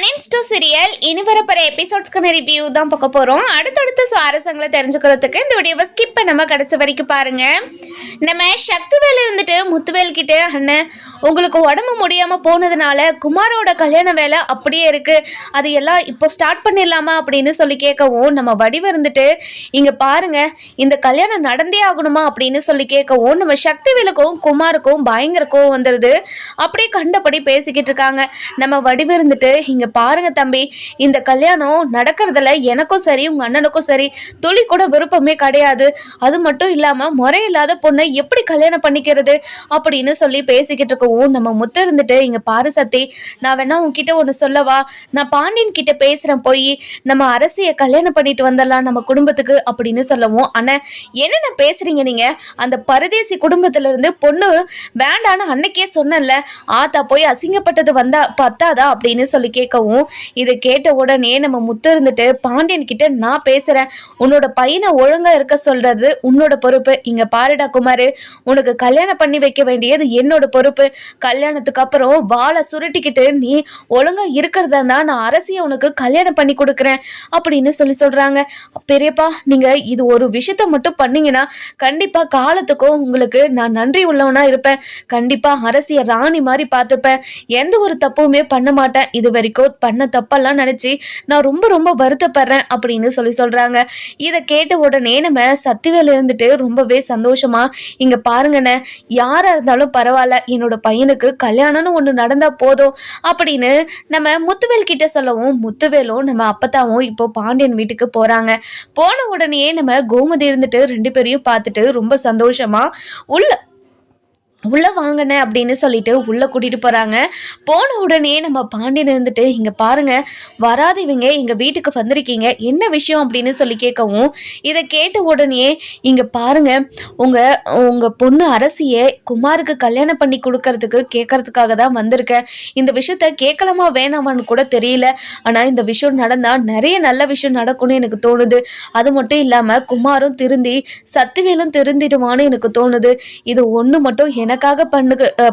Mains two serial இனி வரப்போற எபிசோட்ஸ்க்கான review தான் பார்க்க போறோம். அடுத்தடுத்து சுவாரஸ்யங்களை தெரிஞ்சுக்கிறதுக்கு இந்த வீடியோவை ஸ்கிப் பண்ணாம கடைசி வரைக்கும் பாருங்க. நம்ம சக்திவேல் இருந்துட்டு முத்துவேல் கிட்ட, அண்ணன் உங்களுக்கு உடம்பு முடியாம போனதுனால குமாரோட கல்யாண வேலை அப்படியே இருக்கு, அது எல்லாம் இப்போ ஸ்டார்ட் பண்ணிடலாமா அப்படின்னு சொல்லி கேட்கவும், நம்ம வடிவு இருந்துட்டு இங்க பாருங்க இந்த கல்யாணம் நடந்தே ஆகணுமா அப்படின்னு சொல்லி கேட்கவும், நம்ம சக்திவேலுக்கும் குமாருக்கும் பயங்கர கோவம் வந்துடுது. அப்படியே கண்டபடி பேசிக்கிட்டு இருக்காங்க. நம்ம வடிவு இருந்துட்டு, இங்க பாருங்க தம்பி, இந்த கல்யாணம் நடக்கிறதுல எனக்கும் சரி உங்க அண்ணனுக்கும் சரி துளி கூட விருப்பமே கிடையாது. அது மட்டும் இல்லாம முறையில்லாத பொண்ணை எப்படி கல்யாணம் பண்ணிக்கிறது அப்படின்னு சொல்லி பேசிக்கிட்டு இருக்கவும், நம்ம முத்து இருந்துட்டு, இங்க பாரு சத்தி, நான் வேணா உன்கிட்ட ஒண்ணு சொல்லவா, நான் பாண்டியன் கிட்ட பேசுறேன், போய் நம்ம அரசிய கல்யாணம் பண்ணிட்டு வந்துடலாம் நம்ம குடும்பத்துக்கு அப்படின்னு சொல்லவும், அண்ணா என்னென்ன பேசுறீங்க நீங்க, அந்த பரதேசி குடும்பத்துல இருந்து பொண்ணு வேண்டான்னு அன்னைக்கே சொன்னல, ஆத்தா போய் அசிங்கப்பட்டது வந்தா பத்தாதா அப்படின்னு சொல்லி கேட்கவும், இதை கேட்ட உடனே நம்ம முத்து இருந்துட்டு, பாண்டியன் கிட்ட நான் பேசுறேன், உன்னோட பையனை ஒழுங்கா இருக்க சொல்றது உன்னோட பொறுப்பு. இங்க பாருடா குமாரு, உனக்கு கல்யாணம் பண்ணி வைக்க வேண்டியது என்னோட பொறுப்பு. கல்யாணத்துக்கு அப்புறம் வாழை சுருட்டிக்கிட்டு நீ ஒழுங்கா இருக்கிறதா தான் நான் அரசியை உனக்கு கல்யாணம் பண்ணி கொடுக்குறேன் அப்படின்னு சொல்றாங்க. பெரியப்பா, நீங்க இது ஒரு விஷயத்த மட்டும் பண்ணீங்கன்னா கண்டிப்பா காலத்துக்கும் உங்களுக்கு நான் நன்றி உள்ளவனா இருப்பேன். கண்டிப்பா அரசிய ராணி மாதிரி பார்த்துப்பேன். எந்த ஒரு தப்புமே பண்ண மாட்டேன். இது வரைக்கும் பண்ண தப்பெல்லாம் நினைச்சு நான் ரொம்ப ரொம்ப வருத்தப்படுறேன் அப்படின்னு சொல்றாங்க. இதை கேட்ட உடனே நம்ம சத்திவேல இருந்துட்டு ரொம்பவே சந்தோஷமா, இங்க பாருங்கண்ணே, யாரா இருந்தாலும் பரவாயில்ல, என்னோட பையனுக்கு கல்யாணம்னு ஒண்ணு நடந்தா போதும் அப்படின்னு நம்ம முத்துவேல் கிட்ட சொல்லவும், முத்துவேலும் நம்ம அப்பத்தாவும் இப்போ பாண்டியன் வீட்டுக்கு போறாங்க. போன உடனே நம்ம கோமதி இருந்துட்டு ரெண்டு பேரையும் பார்த்துட்டு ரொம்ப சந்தோஷமா உள்ள வாங்கின அப்படின்னு சொல்லிட்டு உள்ள கூட்டிட்டு போறாங்க. போன உடனே நம்ம பாண்டியன் இருந்துட்டு, இங்க பாருங்க, வராதவங்க எங்க வீட்டுக்கு வந்திருக்கீங்க, என்ன விஷயம் அப்படின்னு சொல்லி கேட்கவும், இதை கேட்ட உடனே, இங்க பாருங்க, உங்க பொண்ணு அரசியை குமாருக்கு கல்யாணம் பண்ணி கொடுக்கறதுக்கு கேட்கறதுக்காக தான் வந்திருக்கேன். இந்த விஷயத்த கேட்கலாமா வேணாமான்னு கூட தெரியல, ஆனா இந்த விஷயம் நடந்தா நிறைய நல்ல விஷயம் நடக்கும்னு எனக்கு தோணுது. அது மட்டும் இல்லாம குமாரும் திருந்தி சத்திவேலும் திருந்திடுவான்னு எனக்கு தோணுது. இது ஒண்ணு மட்டும் எனக்காக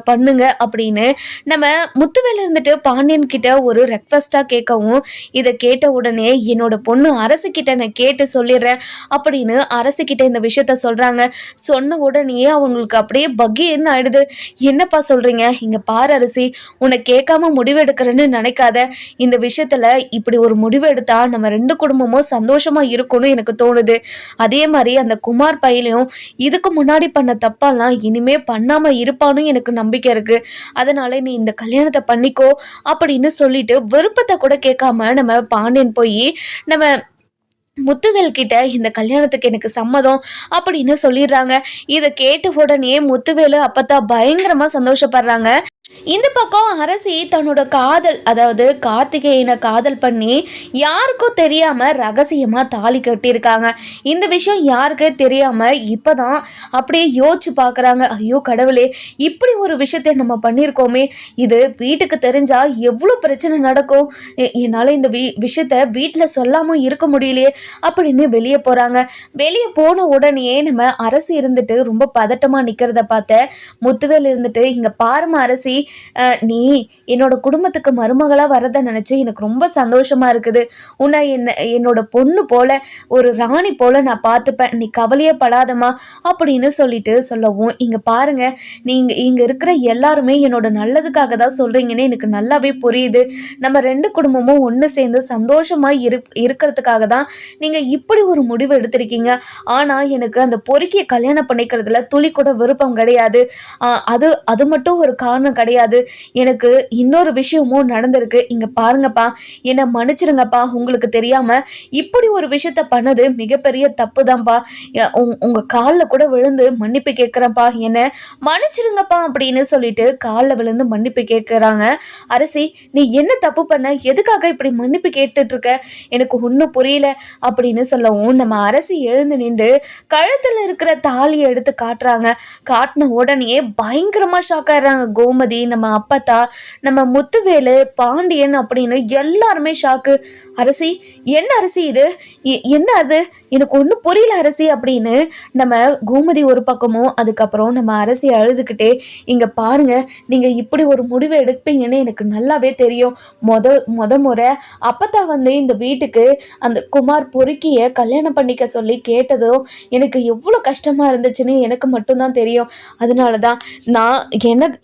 பண்ணுங்க அப்படின்னு நம்ம முத்துவேல் இருந்துட்டு பாண்டியன் கிட்ட ஒரு ரெக்வஸ்டா கேட்கவும், இதை கேட்ட உடனே, என்னோட பொண்ணு அரசு கிட்ட நான் கேட்டு சொல்லிடுறேன் அப்படின்னு அரசு கிட்ட இந்த விஷயத்த சொல்றாங்க. சொன்ன உடனே அவங்களுக்கு அப்படியே பகிர்னு ஆயிடுது. என்னப்பா சொல்றீங்க, இங்க பாரு அரசி, உன்னை கேட்காம முடிவு எடுக்கிறேன்னு நினைக்காத. இந்த விஷயத்துல இப்படி ஒரு முடிவு எடுத்தா நம்ம ரெண்டு குடும்பமும் சந்தோஷமா இருக்கும்னு எனக்கு தோணுது. அதே மாதிரி அந்த குமார் பையனையும் இதுக்கு முன்னாடி பண்ண தப்பாலாம் இனிமே பண்ணாம இருப்பானு எனக்கு நம்பிக்கை இருக்கு. அதனால நீ இந்த கல்யாணத்தை பண்ணிக்கோ அப்படின்னு சொல்லிட்டு விருப்பத்தை கூட கேட்காம நம்ம பாண்டியன் போய் நம்ம முத்துவேல் கிட்ட இந்த கல்யாணத்துக்கு எனக்கு சம்மதம் அப்படின்னு சொல்லிடுறாங்க. இதை கேட்ட உடனே முத்துவேலு அப்பத்தான் பயங்கரமா சந்தோஷப்படுறாங்க. இந்த பக்கம் அரசி தன்னோட காதல், அதாவது கார்த்திகேயனை காதல் பண்ணி யாருக்கும் தெரியாம ரகசியமா தாலி கட்டியிருக்காங்க. இந்த விஷயம் யாருக்கு தெரியாம இப்பதான் அப்படியே யோசிச்சு பாக்குறாங்க. ஐயோ கடவுளே, இப்படி ஒரு விஷயத்த நம்ம பண்ணியிருக்கோமே, இது வீட்டுக்கு தெரிஞ்சா எவ்வளவு பிரச்சனை நடக்கும், என்னால இந்த விஷயத்த வீட்டுல சொல்லாம இருக்க முடியலையே அப்படின்னு வெளியே போறாங்க. வெளியே போன உடனே நம்ம அரசி இருந்துட்டு ரொம்ப பதட்டமா நிக்கிறத பார்த்த முத்துவேல் இருந்துட்டு, இங்க பாருமா அரசி, நீ என்னோட குடும்பத்துக்கு மருமகளா வரத நினைச்சு எனக்கு ரொம்ப சந்தோஷமா இருக்குது. உன்னை என்னோட பொண்ணு போல, ஒரு ராணி போல நான் பார்த்துப்பேன், நீ கவலையே படாதமா அப்படின்னு சொல்லிட்டு சொல்லவும், இங்க பாருங்க, நீங்க இங்க இருக்கிற எல்லாருமே என்னோட நல்லதுக்காக தான் சொல்றீங்கன்னு எனக்கு நல்லாவே புரியுது. நம்ம ரெண்டு குடும்பமும் ஒன்று சேர்ந்து சந்தோஷமா இருக்கிறதுக்காக தான் நீங்க இப்படி ஒரு முடிவு எடுத்திருக்கீங்க. ஆனா எனக்கு அந்த பொறுக்கிய கல்யாணம் பண்ணிக்கிறதுல துளி கூட விருப்பம் கிடையாது. அது மட்டும் ஒரு காரணம் கிடையாது, எனக்கு இன்னொரு விஷயமும் நடந்திருக்கு. இங்க பாருங்கப்பா, என்னை மன்னிச்சிருங்கப்பா, உங்களுக்கு தெரியாம இப்படி ஒரு விஷயத்த பண்ணது மிகப்பெரிய தப்பு தான்ப்பா. உங்க காலில் கூட விழுந்து மன்னிப்பு கேட்கிறேன்ப்பா, என்னை மன்னிச்சிருங்கப்பா அப்படின்னு சொல்லிட்டு காலில் விழுந்து மன்னிப்பு கேட்கிறாங்க. அரசி, நீ என்ன தப்பு பண்ண, எதுக்காக இப்படி மன்னிப்பு கேட்டுட்டு இருக்க, எனக்கு ஒன்றும் புரியல அப்படின்னு சொல்லவும், நம்ம அரசி எழுந்து நின்று கழுத்துல இருக்கிற தாலியை எடுத்து காட்டுறாங்க. காட்டின உடனே பயங்கரமா ஷாக் ஆயிடுறாங்க கோமதி. கோமதி, நம்ம அப்பத்தா, நம்ம முத்துவேலு, பாண்டியன் அப்படின்னு எல்லாருமே ஷாக்கு. அரசி, என்ன அரசி இது? என்ன அது? எனக்கு ஒன்றும் புரியல அரசி அப்படின்னு நம்ம கோமதி ஒரு பக்கமும், அதுக்கப்புறம் நம்ம அரசி அழுதுகிட்டே, இங்கே பாருங்க, நீங்கள் இப்படி ஒரு முடிவை எடுப்பீங்கன்னு எனக்கு நல்லாவே தெரியும். முத முறை அப்பத்தா வந்து இந்த வீட்டுக்கு அந்த குமார் பொறுக்கிய கல்யாணம் பண்ணிக்க சொல்லி கேட்டதும் எனக்கு எவ்வளோ கஷ்டமாக இருந்துச்சுன்னு எனக்கு மட்டும்தான் தெரியும். அதனால தான் நான்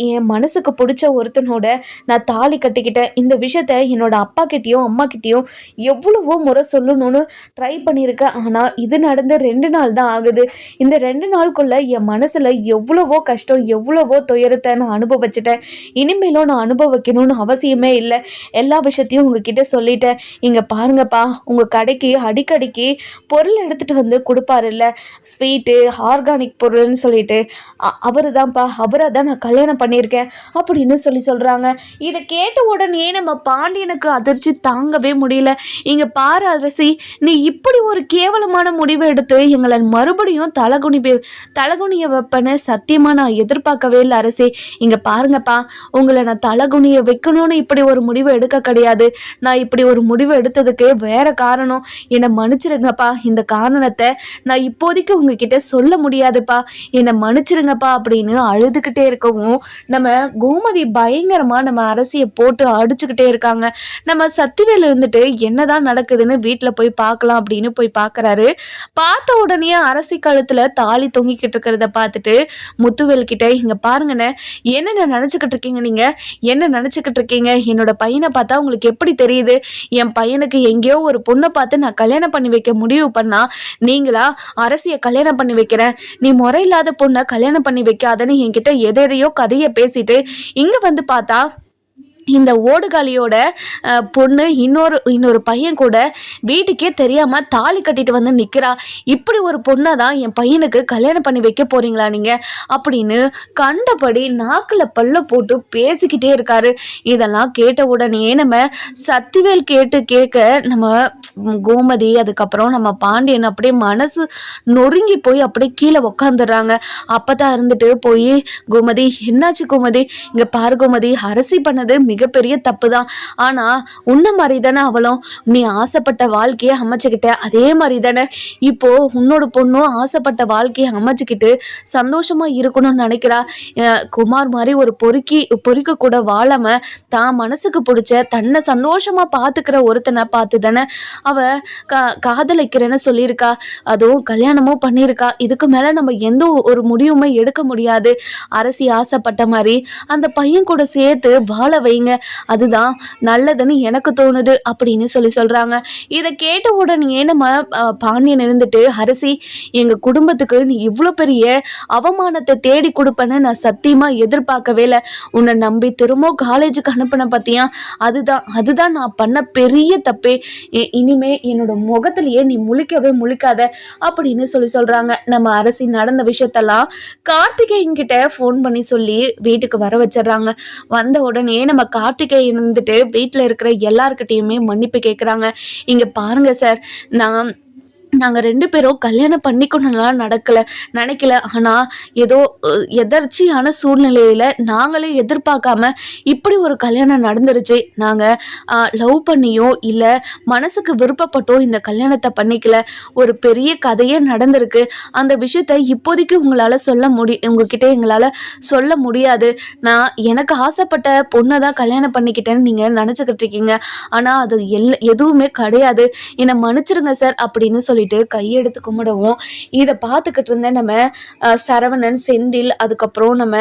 என் மனசுக்கு பிடிச்ச ஒருத்தனோட நான் தாலி கட்டிக்கிட்டேன். இந்த விஷயத்த என்னோட அப்பா கிட்டேயும் அம்மா கிட்டேயும் எவ்வளவோ முறை சொல்லணும்னு ட்ரை பண்ணியிருக்கேன். ஆனால் இது நடந்து 2 நாள் தான் ஆகுது. இந்த 2 நாளுக்குள்ள என் மனசில் எவ்வளவோ கஷ்டம், எவ்வளவோ துயரத்தை நான் அனுபவிச்சிட்டேன். இனிமேலும் நான் அனுபவிக்கணும்னு அவசியமே இல்லை. எல்லா விஷயத்தையும் உங்ககிட்ட சொல்லிட்டேன். இங்கே பாருங்கப்பா, உங்கள் கடைக்கு அடிக்கடிக்கு பொருள் எடுத்துகிட்டு வந்து கொடுப்பாரு இல்லை, ஸ்வீட்டு, ஆர்கானிக் பொருள்னு சொல்லிட்டு, அவரு தான்ப்பா, அவரை தான் நான் கல்யாணம் பண்ணியிருக்கேன் அப்படின்னு சொல்கிறாங்க. இதை கேட்ட உடனே நம்ம பாண்டியனுக்கு அதிர்ச்சி தாங்கவே முடியல. இங்கே பாரு அரசி, நீ இப்படி ஒரு கேவலமான முடிவை எடுத்து எங்களை மறுபடியும் தலகுனிய வைப்பேன்னு சத்தியமாக நான் எதிர்பார்க்கவே இல்லை அரசி. இங்கே பாருங்கப்பா, உங்களை நான் தலகுனிய வைக்கணும்னு இப்படி ஒரு முடிவை எடுக்க கிடையாது. நான் இப்படி ஒரு முடிவு எடுத்ததுக்கு வேற காரணம். என்னை மன்னிச்சிருங்கப்பா. இந்த காரணத்தை நான் இப்போதைக்கு உங்ககிட்ட சொல்ல முடியாதுப்பா, என்னை மன்னிச்சிருங்கப்பா அப்படின்னு அழுதுகிட்டே இருக்கவும் நம்ம கோமதி பயங்கரமா நம்ம அரசியை போட்டு அடிச்சுக்கிட்டே இருக்காங்க. நம்ம சத்திவேல் இருந்துட்டு என்னதான் நடக்குதுன்னு வீட்டில் போய் பார்க்கலாம் அப்படின்னு போய் பார்க்கறாரு. பார்த்த உடனே அரசி கழுத்துல தாலி தொங்கிக்கிட்டு இருக்கிறத பார்த்துட்டு முத்துவேல் கிட்ட, இங்க பாருங்கண்ணே, என்னென்ன நினைச்சுக்கிட்டு இருக்கீங்க? நீங்க என்ன நினைச்சுக்கிட்டு இருக்கீங்க? என்னோட பையனை பார்த்தா உங்களுக்கு எப்படி தெரியுது? என் பையனுக்கு எங்கேயோ ஒரு பொண்ணை பார்த்து நான் கல்யாணம் பண்ணி வைக்க முடிவு பண்ணா நீங்களா அரசியை கல்யாணம் பண்ணி வைக்கிறேன், நீ முறையில்லாத பொண்ணை கல்யாணம் பண்ணி வைக்காதன்னு என்கிட்ட எதையோ கதையை பேசிட்டு இங்க வந்து பார்த்தா இந்த ஓடுகாலியோட பொண்ணு இன்னொரு பையன் கூட வீட்டுக்கே தெரியாம தாலி கட்டிட்டு வந்து நிக்கிறா. இப்படி ஒரு பொண்ணை தான் என் பையனுக்கு கல்யாணம் பண்ணி வைக்க போறீங்களா நீங்க அப்படின்னு கண்டபடி நாக்குல பல்ல போட்டு பேசிக்கிட்டே இருக்காரு. இதெல்லாம் கேட்ட உடனே நம்ம சத்திவேல் கேட்க நம்ம கோமதி, அதுக்கப்புறம் நம்ம பாண்டியன் அப்படியே மனசு நொறுங்கி போய் அப்படியே கீழே உக்காந்துடுறாங்க. அப்பதான் இருந்துட்டு போய், கோமதி என்னாச்சு கோமதி? இங்க பாரு கோமதி, அரசி பண்ணது மிகப்பெரிய தப்பு தான். ஆனா உன்ன மாதிரி தானே அவளும், நீ ஆசைப்பட்ட வாழ்க்கையை அமைச்சுக்கிட்ட, அதே மாதிரி தானே இப்போ உன்னோட பொண்ணும் ஆசைப்பட்ட வாழ்க்கையை அமைச்சுக்கிட்டு சந்தோஷமா இருக்கணும்னு நினைக்கிறா. குமார் மாதிரி ஒரு பொறுக்க கூட வாழாம தான் மனசுக்கு பிடிச்ச தன்னை சந்தோஷமா பாத்துக்கிற ஒருத்தனை பார்த்து தானே அவ காதலிக்கிறேன்னு சொல்லியிருக்கா, அதுவும் கல்யாணமும் பண்ணியிருக்கா. இதுக்கு மேல நம்ம எந்த ஒரு முடிவுமே எடுக்க முடியாது. அரசி ஆசைப்பட்ட மாதிரி அந்த பையன் கூட சேர்த்து வாழ வைங்க, அதுதான் நல்லதுன்னு எனக்கு தோணுது அப்படின்னு சொல்றாங்க. இதை கேட்ட உடனே நம்ம பாண்டியன் இருந்துட்டு, அரசி, எங்க குடும்பத்துக்கு நீ இவ்வளோ பெரிய அவமானத்தை தேடி கொடுப்பேன்னு நான் சத்தியமா எதிர்பார்க்கவே இல்லை. உன்னை நம்பி திரும்ப காலேஜுக்கு அனுப்பின பத்தியா, அதுதான் நான் பண்ண பெரிய தப்பே. இனிமே என்னோட முகத்திலேயே நீ முழிக்காத அப்படின்னு சொல்றாங்க. நம்ம அரசி நடந்த விஷயத்தெல்லாம் கார்த்திகேயன் கிட்ட ஃபோன் பண்ணி சொல்லி வீட்டுக்கு வர வச்சிடறாங்க. வந்த உடனே நம்ம கார்த்திகேயன் இருந்துட்டு வீட்டில் இருக்கிற எல்லார்கிட்டையுமே மன்னிப்பு கேட்குறாங்க. இங்க பாருங்க சார், நாங்கள் 2 பேரும் கல்யாணம் பண்ணிக்கணும்லாம் நினைக்கல. ஆனால் ஏதோ எதர்ச்சியான சூழ்நிலையில் நாங்களே எதிர்பார்க்காம இப்படி ஒரு கல்யாணம் நடந்துருச்சு. நாங்கள் லவ் பண்ணியோ இல்லை மனசுக்கு விருப்பப்பட்டோ இந்த கல்யாணத்தை பண்ணிக்கல. ஒரு பெரிய கதையே நடந்திருக்கு. அந்த விஷயத்த இப்போதைக்கு உங்ககிட்ட எங்களால் சொல்ல முடியாது. நான் எனக்கு ஆசைப்பட்ட பொண்ணை தான் கல்யாணம் பண்ணிக்கிட்டேன்னு நீங்கள் நினச்சிக்கிட்டு இருக்கீங்க. ஆனால் அது எதுவுமே கிடையாது. என்னை மன்னிச்சிருங்க சார் அப்படின்னு சொல்லிட்டு கையெடுத்து கும்பிடவும், இதை பார்த்துக்கிட்டு இருந்த நம்ம சரவணன், செந்தில், அதுக்கப்புறம் நம்ம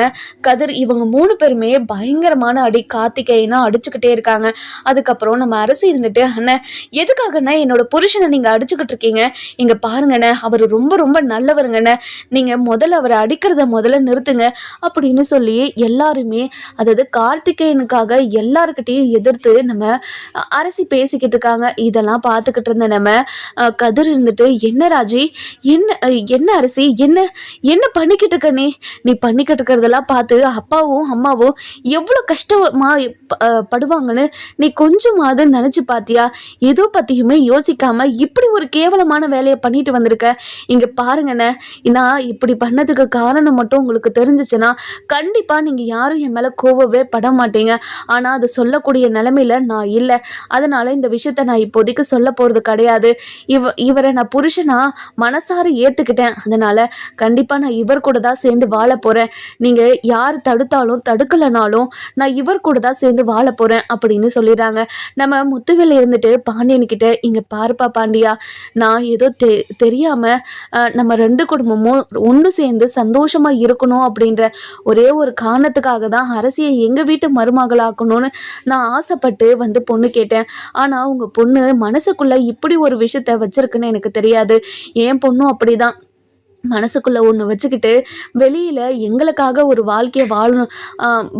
கதிர், இவங்க 3 பேருமே பயங்கரமான அடி கார்த்திகேயனா அடிச்சுக்கிட்டே இருக்காங்க. அதுக்கப்புறம் நம்ம அரசி இருந்துட்டு, அண்ணன் எதுக்காகண்ணா என்னோட புருஷனை நீங்க அடிச்சுக்கிட்டு இருக்கீங்க? இங்க பாருங்கண்ணே, அவர் ரொம்ப ரொம்ப நல்லவருங்கண்ணே, நீங்க முதல்ல அவரை அடிக்கிறத முதல்ல நிறுத்துங்க அப்படின்னு சொல்லி எல்லாருமே, அதாவது கார்த்திகேயனுக்காக எல்லாருக்கிட்டையும் எதிர்த்து நம்ம அரசி பேசிக்கிட்டு இருக்காங்க. இதெல்லாம் பார்த்துக்கிட்டு இருந்த நம்ம கதிர் இருந்து இருந்துட்டு, என்ன ராஜி, என்ன என்ன அரசி, என்ன என்ன பண்ணிக்கிட்டு இருக்க நீ பண்ணிக்கிட்டு இருக்கிறதெல்லாம் பார்த்து அப்பாவும் அம்மாவும் எவ்வளோ கஷ்டமா படுவாங்கன்னு நீ கொஞ்சமாவது நினச்சி பார்த்தியா? எதோ பற்றியுமே யோசிக்காம இப்படி ஒரு கேவலமான வேலையை பண்ணிட்டு வந்திருக்க. இங்கே பாருங்கண்ணே, நான் இப்படி பண்ணதுக்கு காரணம் மட்டும் உங்களுக்கு தெரிஞ்சிச்சுன்னா கண்டிப்பாக நீங்கள் யாரும் என் மேலே கோவவே பட மாட்டீங்க. ஆனால் அது சொல்லக்கூடிய நிலைமையில நான் இல்லை. அதனால் இந்த விஷயத்த நான் இப்போதைக்கு சொல்ல போகிறது கிடையாது. இவரை நான் புருஷனா மனசார ஏற்றுக்கிட்டேன். அதனால் கண்டிப்பாக நான் இவர் கூட தான் சேர்ந்து வாழ போகிறேன். நீங்கள் யார் தடுத்தாலும் தடுக்கலைனாலும் நான் இவர் கூட தான் சேர்ந்து வாழ போகிறேன் அப்படின்னு சொல்லிடுறாங்க. நம்ம முத்துவேல் இருந்துட்டு பாண்டியன்கிட்ட, இங்கே பாருப்பா பாண்டியா, நான் ஏதோ தெரியாமல் நம்ம ரெண்டு குடும்பமும் ஒன்று சேர்ந்து சந்தோஷமாக இருக்கணும் அப்படின்ற ஒரே ஒரு காரணத்துக்காக தான் அரசியை எங்கள் வீட்டு மருமகளாக்கணும்னு நான் ஆசைப்பட்டு வந்து பொண்ணு கேட்டேன். ஆனால் உங்கள் பொண்ணு மனசுக்குள்ளே இப்படி ஒரு விஷயத்த வச்சிருக்குன்னு எனக்கு தெரியாது. என் பொண்ணும் அப்படிதான் மனசுக்குள்ளே ஒன்று வச்சுக்கிட்டு வெளியில் எங்களுக்காக ஒரு வாழ்க்கையை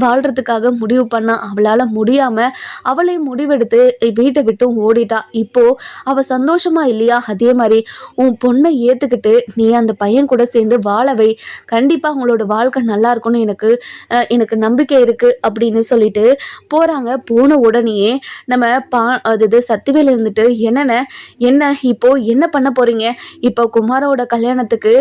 வாழ்கிறதுக்காக முடிவு பண்ணால் அவளால் முடியாமல் அவளே முடிவெடுத்து வீட்டை விட்டு ஓடிட்டா. இப்போது அவள் சந்தோஷமாக இல்லையா? அதே மாதிரி உன் பொண்ணை ஏற்றுக்கிட்டு நீ அந்த பையன் கூட சேர்ந்து வாழவை. கண்டிப்பாக அவங்களோட வாழ்க்கை நல்லா இருக்கும்னு எனக்கு நம்பிக்கை இருக்குது அப்படின்னு சொல்லிட்டு போகிறாங்க. போன உடனேயே நம்ம சக்திவேல் இருந்துட்டு, என்ன இப்போது என்ன பண்ண போகிறீங்க? இப்போ குமாரோட கல்யாணத்துக்கு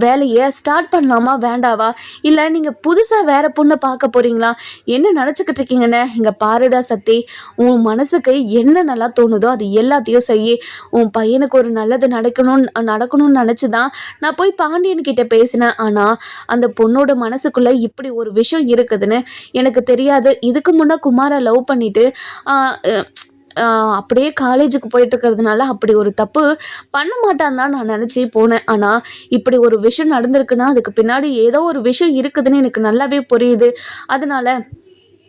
வேலையை ஸ்டார்ட் பண்ணலாமா வேண்டாவா? இல்லை நீங்கள் புதுசாக வேறு பொண்ணை பார்க்க போகிறீங்களா? என்ன நினச்சிக்கிட்டு இருக்கீங்கன்னு இங்கே பாருடா சக்தி, உன் மனசுக்கு என்ன நல்லா தோணுதோ அது எல்லாத்தையும் செய்ய. உன் பையனுக்கு ஒரு நல்லது நடக்கணும்னு நினச்சி தான் நான் போய் பாண்டியன்கிட்ட பேசினேன். ஆனால் அந்த பொண்ணோட மனசுக்குள்ளே இப்படி ஒரு விஷயம் இருக்குதுன்னு எனக்கு தெரியாது. இதுக்கு முன்னே குமாரை லவ் பண்ணிவிட்டு அப்படியே காலேஜுக்கு போயிட்டு இருக்கிறதுனால அப்படி ஒரு தப்பு பண்ண மாட்டான் தான் நான் நினச்சி போனேன். ஆனால் இப்படி ஒரு விஷயம் நடந்திருக்குன்னா அதுக்கு பின்னாடி ஏதோ ஒரு விஷயம் இருக்குதுன்னு எனக்கு நல்லாவே புரியுது. அதனால்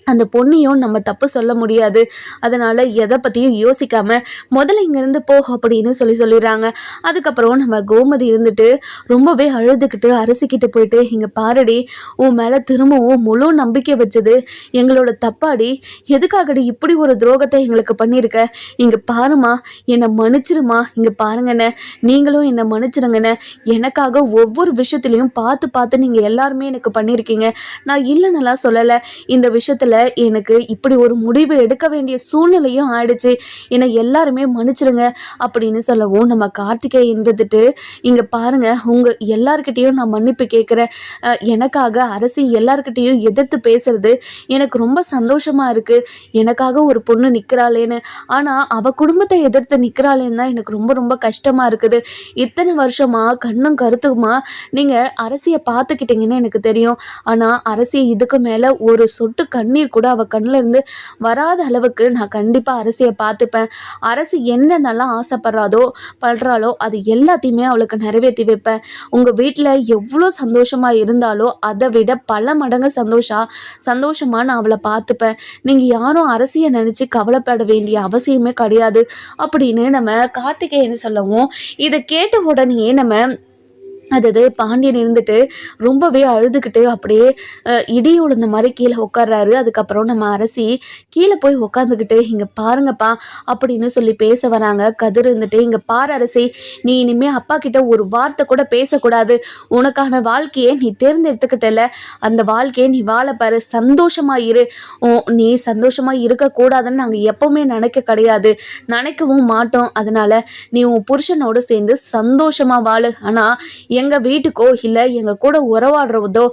அந்த பொண்ணையும் நம்ம தப்பு சொல்ல முடியாது. அதனால் எதை பற்றியும் யோசிக்காமல் முதல்ல இங்கேருந்து போக அப்படின்னு சொல்லிடுறாங்க. அதுக்கப்புறம் நம்ம கோமதி இருந்துட்டு ரொம்பவே அழுதுகிட்டு அரசிக்கிட்டு போயிட்டு, இங்கே பாரடி, உன் மேலே திரும்பவும் முழு நம்பிக்கை வச்சது எங்களோட தப்பாடி. எதுக்காகடி இப்படி ஒரு துரோகத்தை எங்களுக்கு பண்ணியிருக்க? இங்கே பாருமா, என்னை மன்னிச்சிருமா. இங்கே பாருங்கண்ணே, நீங்களும் என்னை மன்னிச்சிருங்கண்ணே. எனக்காக ஒவ்வொரு விஷயத்துலையும் பார்த்து நீங்கள் எல்லாருமே எனக்கு பண்ணியிருக்கீங்க. நான் இல்லைன்னெல்லாம் சொல்லலை. இந்த விஷயத்தில் எனக்கு இப்படி ஒரு முடிவு எடுக்க வேண்டிய சூழ்நிலையும் ஆயிடுச்சு. என்னை எல்லாருமே மன்னிச்சிருங்க அப்படின்னு சொல்லவும் நம்ம கார்த்திகை இருந்துட்டு, இங்கே பாருங்க, உங்கள் எல்லார்கிட்டையும் நான் மன்னிப்பு கேட்குறேன். எனக்காக அரசி எல்லார்கிட்டையும் எதிர்த்து பேசுறது எனக்கு ரொம்ப சந்தோஷமாக இருக்குது. எனக்காக ஒரு பொண்ணு நிற்கிறாளேன்னு. ஆனால் அவள் குடும்பத்தை எதிர்த்து நிற்கிறாளேன்னு தான் எனக்கு ரொம்ப ரொம்ப கஷ்டமாக இருக்குது. இத்தனை வருஷமாக கண்ணும் கருத்துமா நீங்கள் அரசியை பார்த்துக்கிட்டீங்கன்னு எனக்கு தெரியும். ஆனால் அரசியை இதுக்கு மேலே ஒரு சொட்டு கண்ணீர் கூட அவள் கண்ணில் இருந்து வராத அளவுக்கு நான் கண்டிப்பாக அரசியை பார்த்துப்பேன். அரசி என்னென்னலாம் படுறாளோ அது எல்லாத்தையுமே அவளுக்கு நிறைவேற்றி வைப்பேன். உங்கள் வீட்டில் எவ்வளோ சந்தோஷமாக இருந்தாலோ அதை விட பல மடங்கு சந்தோஷமாக நான் அவளை பார்த்துப்பேன். நீங்கள் யாரும் அரசியை நினச்சி கவலைப்பட வேண்டிய அவசியமே கிடையாது அப்படின்னு நம்ம கார்த்திகேயன் சொல்லவும், இதை கேட்ட உடனே நம்ம பாண்டியன் இருந்துட்டு ரொம்பவே அழுதுகிட்டு அப்படியே இடி உழுந்த மாதிரி கீழே உட்கார்றாரு. அதுக்கப்புறம் நம்ம அரசி கீழே போய் உட்காந்துக்கிட்டு, இங்கே பாருங்கப்பா அப்படின்னு சொல்லி பேச வராங்க. கதிர் இருந்துட்டு, இங்கே பாரு அரசி, நீ இனிமேல் அப்பா கிட்ட ஒரு வார்த்தை கூட பேசக்கூடாது. உனக்கான வாழ்க்கையை நீ தேர்ந்தெடுத்துக்கிட்டல, அந்த வாழ்க்கையை நீ வாழப்பாரு, சந்தோஷமாக இரு. நீ சந்தோஷமாக இருக்கக்கூடாதுன்னு நாங்கள் எப்போவுமே கிடையாது, நினைக்கவும் மாட்டோம். அதனால் நீ உன் புருஷனோடு சேர்ந்து சந்தோஷமாக வாழு. ஆனால் எங்கள் வீட்டுக்கோ இல்லை எங்கள் கூட உறவாடுறதோ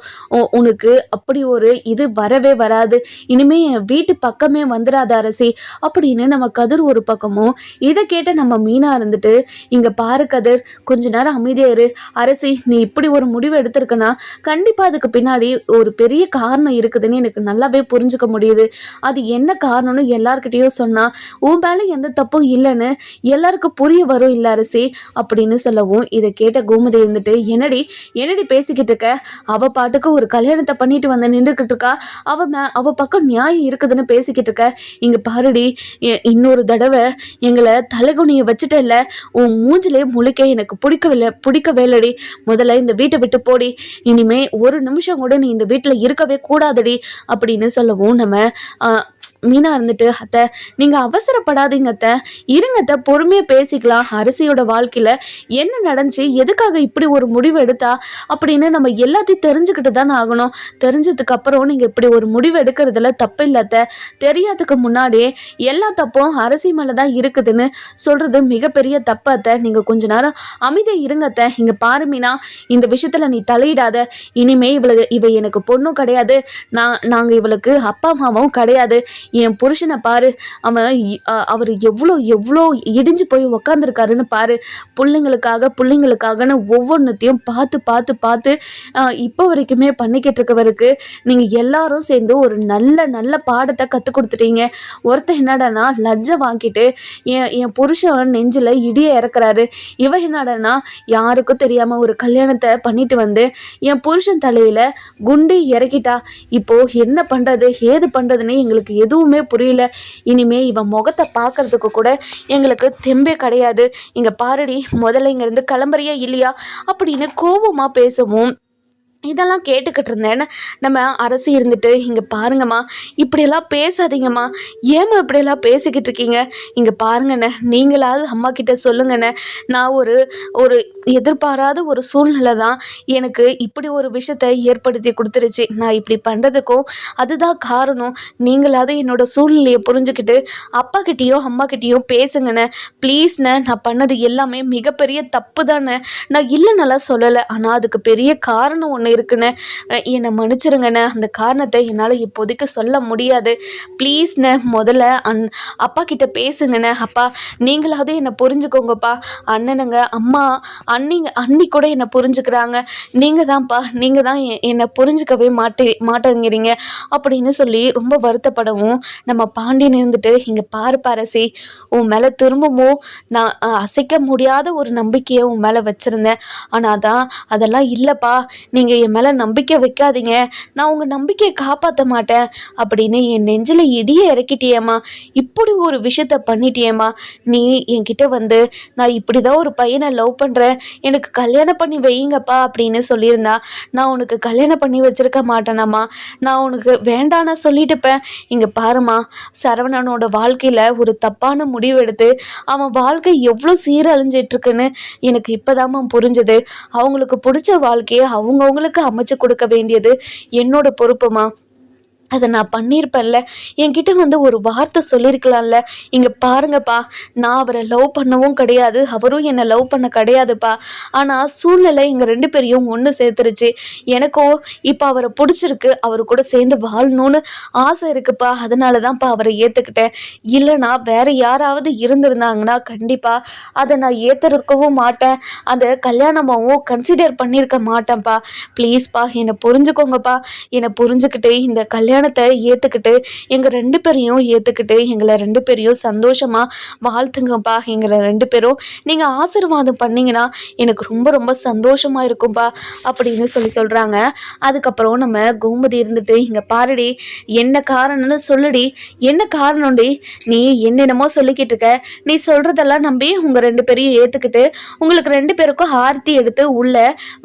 உனக்கு அப்படி ஒரு இது வரவே வராது. இனிமேல் என் வீட்டு பக்கமே வந்துடாத அரசி அப்படின்னு நம்ம கதிர் ஒரு பக்கமும். இதை கேட்ட நம்ம மீனா இருந்துட்டு, இங்கே பாரு கதிர், கொஞ்ச நேரம் அமைதியாக இரு. அரசி, நீ இப்படி ஒரு முடிவு எடுத்திருக்கனா கண்டிப்பாக அதுக்கு பின்னாடி ஒரு பெரிய காரணம் இருக்குதுன்னு எனக்கு நல்லாவே புரிஞ்சுக்க முடியுது. அது என்ன காரணம்னு எல்லார்கிட்டையும் சொன்னால் உன் மேலே எந்த தப்பும் இல்லைன்னு எல்லாருக்கும் புரிய வரும் இல்லை அரசி அப்படின்னு சொல்லவும், இதை கேட்ட கோமதி இருந்துட்டு, என்னடி பேசிக்கிட்டு இருக்க? அவ பாட்டுக்கு ஒரு கல்யாணத்தை பண்ணிட்டு வந்து நின்றுக்கிட்டு இருக்கா. அவ பக்கம் நியாயம் இருக்குதுன்னு பேசிக்கிட்டு இருக்க. இங்க பாருடி, இன்னொரு தடவை எங்களை தலைகுனிய வச்சுட்ட இல்ல, உன் மூஞ்சிலே முழிக்க எனக்கு பிடிக்கவே இல்லடி. முதல்ல இந்த வீட்டை விட்டு போடி. இனிமே ஒரு நிமிஷம் கூட நீ இந்த வீட்டுல இருக்கவே கூடாதடி அப்படின்னு சொல்லவும், நம்ம மீனா இருந்துட்டு, அத்தை நீங்கள் அவசரப்படாதீங்க அத்தை, இருங்க அத்தை, பொறுமையாக பேசிக்கலாம். அரசியோட வாழ்க்கையில் என்ன நடந்துச்சு, எதுக்காக இப்படி ஒரு முடிவு எடுத்தா அப்படின்னு நம்ம எல்லாத்தையும் தெரிஞ்சுக்கிட்டு தானே ஆகணும். தெரிஞ்சதுக்கு அப்புறம் நீங்கள் இப்படி ஒரு முடிவு எடுக்கிறதுல தப்பு இல்லை அத்தை. தெரியாததுக்கு முன்னாடியே எல்லா தப்பும் அரசி மேலே தான் இருக்குதுன்னு சொல்கிறது மிகப்பெரிய தப்பு அத்தை. நீங்கள் கொஞ்ச நேரம் அமைதியாக இருங்க அத்தை. இங்கே பாரு மீனா, இந்த விஷயத்தில் நீ தலையிடாத. இனிமே இவ எனக்கு பொண்ணும் கிடையாது, நாங்கள் இவளுக்கு அப்பா அம்மாவும் கிடையாது. என் புருஷனை பாரு, அவர் எவ்வளோ இடிஞ்சு போய் உக்காந்துருக்காருன்னு பாரு. பிள்ளைங்களுக்காகன்னு ஒவ்வொன்றத்தையும் பார்த்து இப்போ வரைக்குமே பண்ணிக்கிட்டு இருக்கவருக்கு நீங்கள் எல்லாரும் சேர்ந்து ஒரு நல்ல பாடத்தை கற்றுக் கொடுத்துட்டீங்க. ஒருத்தர் என்னடானா லஜ்ஜை வாங்கிட்டு என் புருஷன் நெஞ்சில் இடியை இறக்குறாரு. இவ என்னடானா யாருக்கும் தெரியாமல் ஒரு கல்யாணத்தை பண்ணிட்டு வந்து என் புருஷன் தலையில் குண்டு இறக்கிட்டா. இப்போ என்ன பண்ணுறது ஏது பண்ணுறதுன்னு எங்களுக்கு எதுவுமே புரியல. இனிமே இவன் முகத்தை பார்க்கறதுக்கு கூட எங்களுக்கு தெம்பே கிடையாது. இங்கே பாருடி, முதல்ல இங்கேருந்து கிளம்புறியா இல்லையா அப்படின்னு கோபமாக பேசவும் இதெல்லாம் கேட்டுக்கிட்டு இருந்தேன்னு நம்ம அரசி இருந்துட்டு, இங்கே பாருங்கம்மா, இப்படியெல்லாம் பேசாதீங்கம்மா, ஏம்மா இப்படியெல்லாம் பேசிக்கிட்டு இருக்கீங்க? இங்கே பாருங்கண்ணே, நீங்களாவது அம்மா கிட்ட சொல்லுங்கண்ணே. நான் ஒரு எதிர்பாராத ஒரு சூழ்நிலை தான் எனக்கு இப்படி ஒரு விஷயத்தை ஏற்படுத்தி கொடுத்துருச்சு. நான் இப்படி பண்ணுறதுக்கும் அதுதான் காரணம். நீங்களாவது என்னோட சூழ்நிலையை புரிஞ்சுக்கிட்டு அப்பா கிட்டேயும் அம்மா கிட்டேயும் பேசுங்கண்ணே ப்ளீஸ்ண்ணே. நான் பண்ணது எல்லாமே மிகப்பெரிய தப்பு தானே, நான் இல்லைன்னெல்லாம் சொல்லலை. ஆனால் அதுக்கு பெரிய காரணம் ஒன்று இருக்குன்னு, என்னை மன்னிச்சிருங்கண்ணே. அந்த காரணத்தை என்னால் இப்போதைக்கு சொல்ல முடியாது. ப்ளீஸ்ண்ணே, முதல்ல அப்பா கிட்ட பேசுங்கண்ணே. அப்பா நீங்களாவது என்னை புரிஞ்சுக்கோங்கப்பா. அண்ணனுங்க அம்மா அண்ணி கூட என்னை புரிஞ்சுக்கிறாங்க. நீங்கள் தான் என்னை புரிஞ்சுக்கவே மாட்டேங்கிறீங்க அப்படின்னு சொல்லி ரொம்ப வருத்தப்படவும் நம்ம பாண்டியன் இருந்துட்டு, இங்கே பாரசி, உன் மேலே திரும்பவும் நான் அசைக்க முடியாத ஒரு நம்பிக்கையை உன் மேலே வச்சுருந்தேன். ஆனால் அதெல்லாம் இல்லைப்பா, நீங்கள் என் மேலே நம்பிக்கை வைக்காதீங்க, நான் உங்கள் நம்பிக்கையை காப்பாற்ற மாட்டேன் அப்படின்னு என் நெஞ்சில் இடியை இறக்கிட்டியேம்மா. இப்படி ஒரு விஷயத்த பண்ணிட்டியேம்மா. நீ என்கிட்ட வந்து நான் இப்படி தான் ஒரு பையனை லவ் பண்ணுறேன், எனக்கு கல்யாணம் பண்ணி வைங்கப்பா அப்படின்னு சொல்லியிருந்தா நான் உனக்கு கல்யாணம் பண்ணி வச்சிருக்க மாட்டேனாம்மா. நான் உனக்கு வேண்டான்னு சொல்லிட்டுப்பேன். இங்கே பாருமா, சரவணனோட வாழ்க்கையில் ஒரு தப்பான முடிவு எடுத்து அவன் வாழ்க்கை எவ்வளோ சீரழிஞ்சிட்ருக்குன்னு எனக்கு இப்போதாம்மா புரிஞ்சுது. அவங்களுக்கு பிடிச்ச வாழ்க்கையை அவங்கவுங்களுக்கு அமைச்சு கொடுக்க வேண்டியது என்னோட பொறுப்புமா. அதை நான் பண்ணியிருப்பேன்ல, என்கிட்ட வந்து ஒரு வார்த்தை சொல்லியிருக்கலாம்ல. இங்கே பாருங்கப்பா, நான் அவரை லவ் பண்ணவும் கிடையாது, அவரும் என்னை லவ் பண்ண கிடையாதுப்பா. ஆனால் சூழ்நிலை எங்கள் 2 பேரையும் ஒன்று சேர்த்துருச்சு. எனக்கும் இப்போ அவரை பிடிச்சிருக்கு, அவர் கூட சேர்ந்து வாழணும்னு ஆசை இருக்குப்பா. அதனால தான்ப்பா அவரை ஏற்றுக்கிட்டேன். இல்லைனா வேறு யாராவது இருந்திருந்தாங்கன்னா கண்டிப்பாக அதை நான் ஏற்றுருக்கவும் மாட்டேன், அந்த கல்யாணமாகவும் கன்சிடர் பண்ணியிருக்க மாட்டேன்ப்பா. ப்ளீஸ்ப்பா என்னை புரிஞ்சுக்கோங்கப்பா. என்னை புரிஞ்சுக்கிட்டு இந்த கல்யாணத்தை ஏற்றுக்கிட்டு எங்கள் 2 பேரையும் ஏற்றுக்கிட்டு எங்களை 2 பேரையும் சந்தோஷமாக வாழ்த்துங்கப்பா. எங்களை 2 பேரும் நீங்கள் ஆசீர்வாதம் பண்ணிங்கன்னா எனக்கு ரொம்ப ரொம்ப சந்தோஷமாக இருக்கும்பா அப்படின்னு சொல்கிறாங்க. அதுக்கப்புறம் நம்ம கோமதி இருந்துட்டு, இங்கே பாருடி, என்ன காரணம்னு சொல்லுடி, என்ன காரணம்டி, நீ என்னென்னமோ சொல்லிக்கிட்டு இருக்க, நீ சொல்கிறதெல்லாம் நம்பி உங்கள் 2 பேரையும் ஏற்றுக்கிட்டு உங்களுக்கு 2 பேருக்கும் ஆர்த்தி எடுத்து உள்ள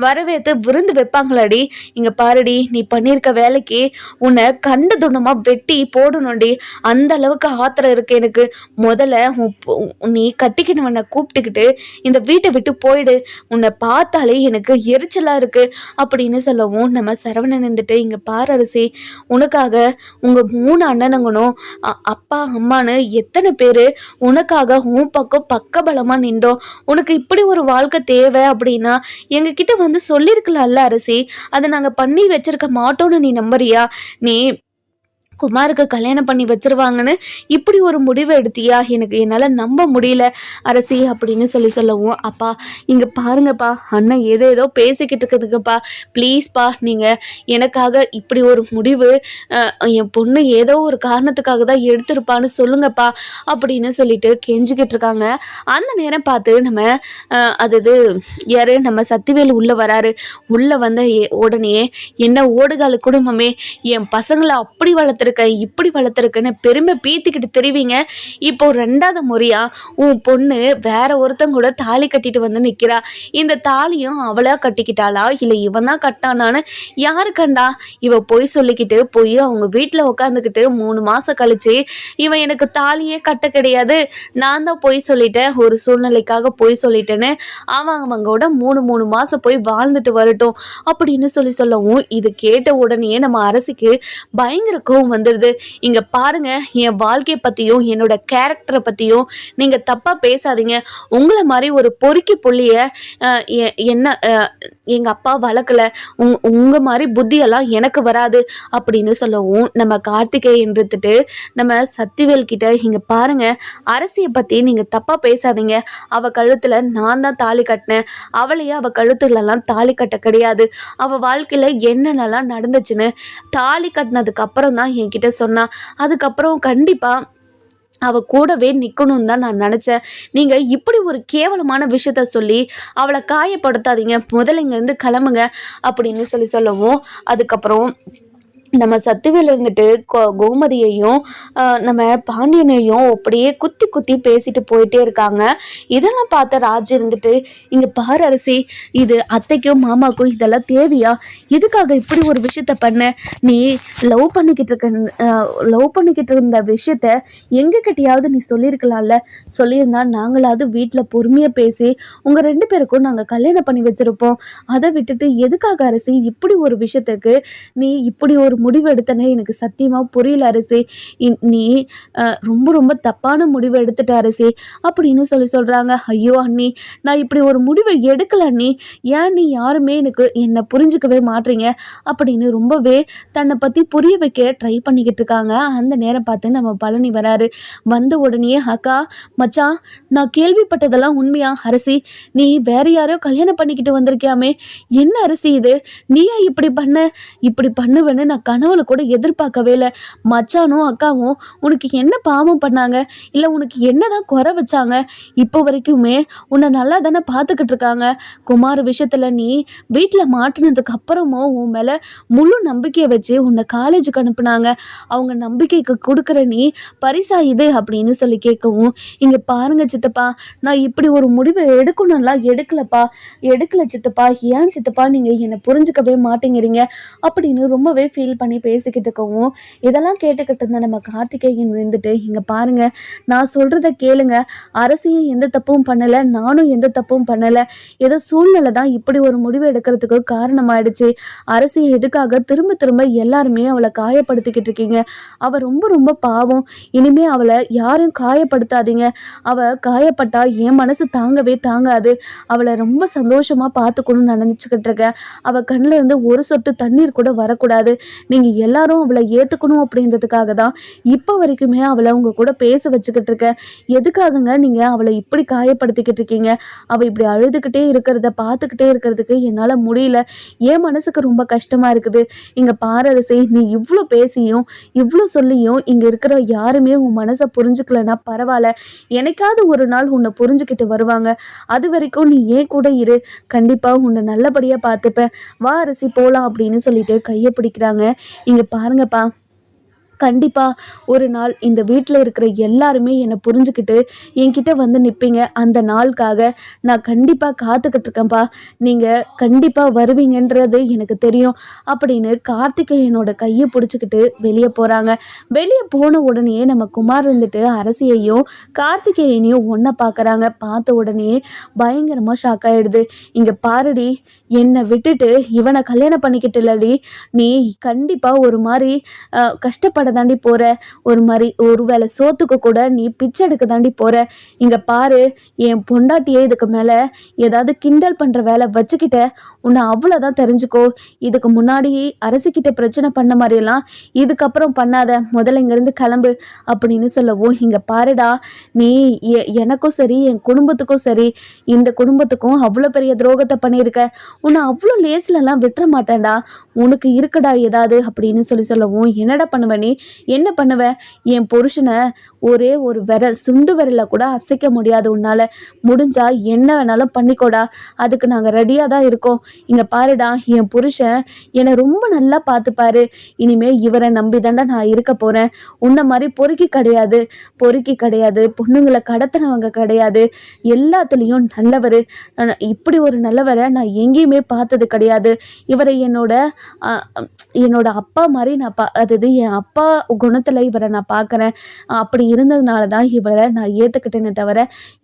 வரவேற்று விருந்து வைப்பாங்களாடி. இங்கே பாருடி, நீ பண்ணியிருக்க வேலைக்கு உன்னை கண்டு துணமாக வெட்டி போடணும்டி. அந்த அளவுக்கு ஆத்திரம் இருக்கு எனக்கு. முதல்ல நீ கட்டிக்கினவனை கூப்பிட்டுக்கிட்டு இந்த வீட்டை விட்டு போயிடு, உன்னை பார்த்தாலே எனக்கு எரிச்சலாக இருக்கு அப்படின்னு சொல்லவும் நம்ம சரவணன் இருந்துட்டு, இங்கே பாரரசி, உனக்காக உங்கள் 3 அண்ணனுங்களும் அப்பா அம்மானு எத்தனை பேர் உனக்காக உன் பக்கம் பக்கபலமாக நின்றோம். உனக்கு இப்படி ஒரு வாழ்க்கை தேவை அப்படின்னா எங்ககிட்ட வந்து சொல்லியிருக்கலாம்ல அரசி. அதை நாங்கள் பண்ணி வச்சிருக்க மாட்டோன்னு நீ நம்புறியா? நீ குமாருக்கு கல்யாணம் பண்ணி வச்சிருவாங்கன்னு இப்படி ஒரு முடிவை எடுத்தியா? என்னால் நம்ப முடியல அரசி அப்படின்னு சொல்லவும், அப்பா இங்கே பாருங்கப்பா, அண்ணன் ஏதோ பேசிக்கிட்டு இருக்குதுங்கப்பா, ப்ளீஸ்ப்பா நீங்கள் எனக்காக இப்படி ஒரு முடிவு என் பொண்ணு ஏதோ ஒரு காரணத்துக்காக தான் எடுத்திருப்பான்னு சொல்லுங்கப்பா அப்படின்னு சொல்லிட்டு கெஞ்சிக்கிட்டு இருக்காங்க. அந்த நேரம் பார்த்து நம்ம யாரு நம்ம சத்திவேல் உள்ளே வராரு. உள்ளே வந்த உடனே என்ன ஓடுகால குடும்பமே, என் பசங்களை அப்படி வளர்த்த வளர்த்துருக்க இப்படி வளர்த்துருக்கன்னு பெருமை பீத்திக்கிட்டு தெரிவிங்க. இப்போ 2வது முறையா உன் பொண்ணு வேற ஒருத்தங்க கூட தாலி கட்டிட்டு வந்து நிக்கிறா. இந்த தாலியும் அவளா கட்டிக்கிட்டாளா இல்லை இவன் தான் கட்டானான்னு யாரு கண்டா? இவ பொய் சொல்லிக்கிட்டு போய் அவங்க வீட்டில் உட்காந்துக்கிட்டு 3 மாசம் கழிச்சு இவன் எனக்கு தாலியே கட்ட கிடையாது, நான் தான் பொய் சொல்லிட்டேன், ஒரு சூழ்நிலைக்காக பொய் சொல்லிட்டேன்னு அவங்களோட 3 மாசம் போய் வாழ்ந்துட்டு வரட்டும் அப்படின்னு சொல்லவும் இது கேட்ட உடனே நம்ம அரசிக்கு பயங்கர கோவம் வந்துடுது. இங்க பாருங்க, என் வாழ்க்கையை பத்தியும் என்னோட கேரக்டரை பத்தியும் நீங்க தப்பா பேசாதீங்க. உங்களை மாதிரி ஒரு பொறுக்கி புள்ளிய என்ன எங்க அப்பா வளர்க்கல, உங்க மாதிரி புத்தியெல்லாம் எனக்கு வராது அப்படின்னு சொல்லவும் நம்ம கார்த்திகேயன் இருந்துட்டு நம்ம சக்திவேல் கிட்ட, இங்க பாருங்க, அரசியை பத்தி நீங்க தப்பா பேசாதீங்க. அவ கழுத்துல நான் தான் தாலி கட்டினேன், அவளையே அவ கழுத்துலலாம் தாலி கட்ட கிடையாது. அவ வாழ்க்கையில என்னென்னலாம் நடந்துச்சுன்னு தாலி கட்டினதுக்கு அப்புறம் தான் என்கிட்ட சொன்னா. அதுக்கப்புறம் கண்டிப்பா அவ கூடவே நிற்கணும்னு தான் நான் நினச்சேன். நீங்கள் இப்படி ஒரு கேவலமான விஷயத்த சொல்லி அவளை காயப்படுத்தாதீங்க, முதல்ல இங்கேருந்து கிளம்புங்க அப்படின்னு சொல்லவும் அதுக்கப்புறம் நம்ம சக்திவேல் இருந்துட்டு கோமதியையும் நம்ம பாண்டியனையும் அப்படியே குத்தி குத்தி பேசிட்டு போயிட்டே இருக்காங்க. இதெல்லாம் பார்த்த ராஜ் இருந்துட்டு, இங்கே பாரு அரசி, இது அத்தைக்கும் மாமாக்கும் இதெல்லாம் தேவையா? இதுக்காக இப்படி ஒரு விஷயத்த பண்ண? நீ லவ் பண்ணிக்கிட்டு இருந்த விஷயத்த எங்ககிட்டயாவது நீ சொல்லியிருக்கலாம்ல. சொல்லியிருந்தா நாங்களாவது வீட்டில் பொறுமையாக பேசி உங்கள் 2 பேருக்கும் நாங்கள் கல்யாணம் பண்ணி வச்சுருப்போம். அதை விட்டுட்டு எதுக்காக அரசி இப்படி ஒரு விஷயத்துக்கு நீ இப்படி ஒரு முடிவு எடுத்தனே எனக்கு சத்தியமாக புரியல அரசி. நீ ரொம்ப ரொம்ப தப்பான முடிவு எடுத்துட்ட அரசி அப்படின்னு சொல்கிறாங்க. ஐயோ அண்ணி, நான் இப்படி ஒரு முடிவை எடுக்கல அண்ணி, ஏன் நீ யாருமே என்னை புரிஞ்சுக்கவே மாட்டீங்க அப்படின்னு ரொம்பவே தன்னை பற்றி புரிய வைக்க ட்ரை பண்ணிக்கிட்டு இருக்காங்க. அந்த நேரம் பார்த்து நம்ம பழனி வராரு. வந்த உடனே, அக்கா மச்சான், நான் கேள்விப்பட்டதெல்லாம் உண்மையா? அரசி, நீ வேற யாரையோ கல்யாணம் பண்ணிக்கிட்டு வந்திருக்கியாமே, என்ன அரசி இது? நீயா இப்படி பண்ணுவேன்னு நான் கனவுல கூட எதிர்பார்க்கவே இல்லை. மச்சானும் அக்காவும் உனக்கு என்ன பாவம் பண்ணாங்க, இல்லை உனக்கு என்னதான் குறை வச்சாங்க? இப்போ வரைக்குமே உன்னை நல்லா தானே பார்த்துக்கிட்டு இருக்காங்க. குமார் விஷயத்துல நீ வீட்டில் மாட்டினதுக்கு அப்புறமும் உன் மேலே முழு நம்பிக்கையை வச்சு உன்னை காலேஜுக்கு அனுப்புனாங்க. அவங்க நம்பிக்கைக்கு கொடுக்குற நீ பரிசா இது அப்படின்னு கேட்கவும், இங்கே பாருங்க சித்தப்பா, நான் இப்படி ஒரு முடிவை எடுக்கணும்லாம் எடுக்கல சித்தப்பா. ஏன் சித்தப்பா நீங்கள் என்னை புரிஞ்சுக்கவே மாட்டேங்கிறீங்க அப்படின்னு ரொம்பவே ஃபீல் பண்ணி பேசிக்கிட்டு இருக்கவும், இதெல்லாம் கேட்டுக்கிட்டு இருந்த நம்ம கார்த்திகேயன் இருந்துட்டு, இங்கே பாருங்க, நான் சொல்கிறத கேளுங்க, அரசியும் எந்த தப்பும் பண்ணலை, நானும் எந்த தப்பும் பண்ணலை, ஏதோ சூழ்நிலை தான் இப்படி ஒரு முடிவு எடுக்கிறதுக்கு காரணமாயிடுச்சு. அரசி எதுக்காக திரும்ப திரும்ப எல்லாருமே அவளை காயப்படுத்திக்கிட்டு இருக்கீங்க? அவள் ரொம்ப ரொம்ப பாவம், இனிமே அவளை யாரும் காயப்படுத்தாதீங்க. அவள் காயப்பட்டா என் மனசு தாங்கவே தாங்காது. அவளை ரொம்ப சந்தோஷமாக பார்த்துக்கணும்னு நினச்சிக்கிட்டு இருக்கேன். அவள் கண்ணில் இருந்து ஒரு சொட்டு தண்ணீர் கூட வரக்கூடாது. நீங்கள் எல்லாரும் அவளை ஏற்றுக்கணும் அப்படின்றதுக்காக தான் இப்போ வரைக்குமே அவளை உங்கள் கூட பேச வச்சுக்கிட்டு இருக்கேன். எதுக்காகங்க நீங்கள் அவளை இப்படி காயப்படுத்திக்கிட்டு இருக்கீங்க? அவள் இப்படி அழுதுகிட்டே இருக்கிறத பார்த்துக்கிட்டே இருக்கிறதுக்கு என்னால் முடியல. என் மனசுக்கு ரொம்ப கஷ்டமாக இருக்குது. இங்கே பாரரசி, நீ இவ்வளோ பேசியும் இவ்வளோ சொல்லியும் இங்கே இருக்கிற யாருமே உன் மனசை புரிஞ்சுக்கலன்னா பரவாயில்ல, எனக்காவது ஒரு நாள் உன்னை புரிஞ்சுக்கிட்டு வருவாங்க. அது வரைக்கும் நீ ஏன் கூட இரு, கண்டிப்பாக உன்னை நல்லபடியாக பார்த்துப்பேன், வா அரசி போகலாம் அப்படின்னு சொல்லிட்டு கையை பிடிக்கிறாங்க. இங்கே பாருங்கப்பா, கண்டிப்பாக ஒரு நாள் இந்த வீட்டில் இருக்கிற எல்லாருமே என்னை புரிஞ்சுக்கிட்டு என்கிட்ட வந்து நிற்பீங்க. அந்த நாளுக்காக நான் கண்டிப்பாக காத்துக்கிட்டு இருக்கேன்ப்பா. நீங்கள் கண்டிப்பாக வருவீங்கன்றது எனக்கு தெரியும் அப்படின்னு கார்த்திகேயனோட கையை பிடிச்சிக்கிட்டு வெளியே போகிறாங்க. வெளியே போன உடனே நம்ம குமார் இருந்துட்டு அரசியையும் கார்த்திகேயனையும் ஒன்றா பார்க்குறாங்க. பார்த்த உடனே பயங்கரமாக ஷாக் ஆகிடுது. இங்கே பாருடி, என்னை விட்டுட்டு இவனை கல்யாணம் பண்ணிக்கிட்டு இல்லடி, நீ கண்டிப்பாக ஒரு மாதிரி கஷ்டப்பட தாண்டி போகிற, ஒரு மாதிரி ஒரு வேளை சோத்துக்கு கூட நீ பிச்சை எடுக்க தாண்டி போகிற. இங்கே பாரு, என் பொண்டாட்டியே இதுக்கு மேலே ஏதாவது கிண்டல் பண்ணுற வேலை வச்சுக்கிட்ட உன்னை அவ்வளோதான் தெரிஞ்சுக்கோ. இதுக்கு முன்னாடி அரசிக்கிட்ட பிரச்சனை பண்ண மாதிரியெல்லாம் இதுக்கப்புறம் பண்ணாத, முதல்ல இங்கேருந்து கிளம்பு அப்படின்னு சொல்லவும், இங்கே பாருடா, நீ எனக்கும் சரி என் குடும்பத்துக்கும் சரி இந்த குடும்பத்துக்கும் அவ்வளோ பெரிய துரோகத்தை பண்ணியிருக்க, உன்னை அவ்வளோ லேஸ்லலாம் விட்டுற மாட்டேன்டா, உனக்கு இருக்குடா ஏதாவது அப்படின்னு சொல்லவும், என்னடா பண்ணுவ நீ? என்ன பண்ணுவ? என் புருஷனை ஒரே ஒரு விரல் சுண்டு விரலை கூட அசைக்க முடியாது உன்னால். முடிஞ்சா என்ன வேணாலும் பண்ணிக்கோடா, அதுக்கு நாங்கள் ரெடியாக தான் இருக்கோம். இங்கே பாருடா, என் புருஷன் என்னை ரொம்ப நல்லா பார்த்துப்பாரு. இனிமே இவரை நம்பி தாண்டா நான் இருக்க போகிறேன். உன்னை மாதிரி பொறுக்கி கிடையாது, பொண்ணுங்களை கடத்தினவங்க கிடையாது, எல்லாத்துலேயும் நல்லவர். இப்படி ஒரு நல்லவரை நான் எங்கேயுமே பார்த்தது கிடையாது. இவரை என்னோட அப்பா மாதிரி அதாவது என் அப்பா குணத்தில் இவரை நான் பார்க்குறேன். அப்படி இருந்ததுனால தான் இவரை நான் ஏற்றுக்கிட்டேனே தவிர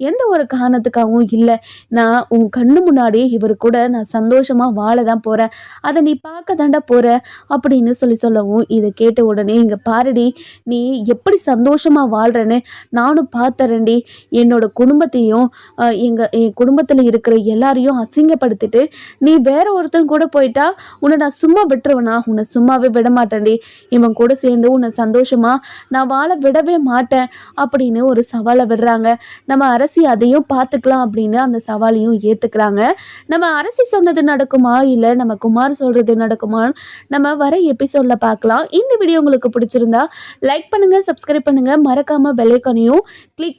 எந்த ஒரு காரணத்துக்காகவும் இல்லை. நான் உன் கண்ணு முன்னாடி இவர் கூட நான் சந்தோஷமாக வாழ தான் போகிறேன். அதை நீ பார்க்க தாண்டா போகிற அப்படின்னு சொல்லவும், இதை கேட்ட உடனே இங்கே பாருடி, நீ எப்படி சந்தோஷமாக வாழ்கிறேன்னு நானும் பார்த்தறேன்டி. என்னோட குடும்பத்தையும் என் குடும்பத்தில் இருக்கிற எல்லாரையும் அசிங்கப்படுத்திட்டு நீ வேற ஒருத்தன் கூட போயிட்டா உன்னை நான் சும்மா விட்டுருவேனா? உன்னை சும்மாவே விட மாட்டேன்டி. இவன் கூட சேர்ந்து உன்னை சந்தோஷமா நான் வாழ விடவே மாட்டேன் அப்படின்னு ஒரு சவாலை விடுறாங்க. நம்ம அரசி அதையும் பார்த்துக்கலாம் அப்படின்னு அந்த சவாலையும் ஏற்றுக்கிறாங்க. நம்ம அரசி சொன்னது நடக்குமா இல்லை நம்ம குமார் சொல்கிறது நடக்குமா நம்ம வர எபிசோடில் பார்க்கலாம். இந்த வீடியோ உங்களுக்கு பிடிச்சிருந்தா லைக் பண்ணுங்கள், சப்ஸ்கிரைப் பண்ணுங்கள், மறக்காமல் பெல் ஐகானையும் கிளிக்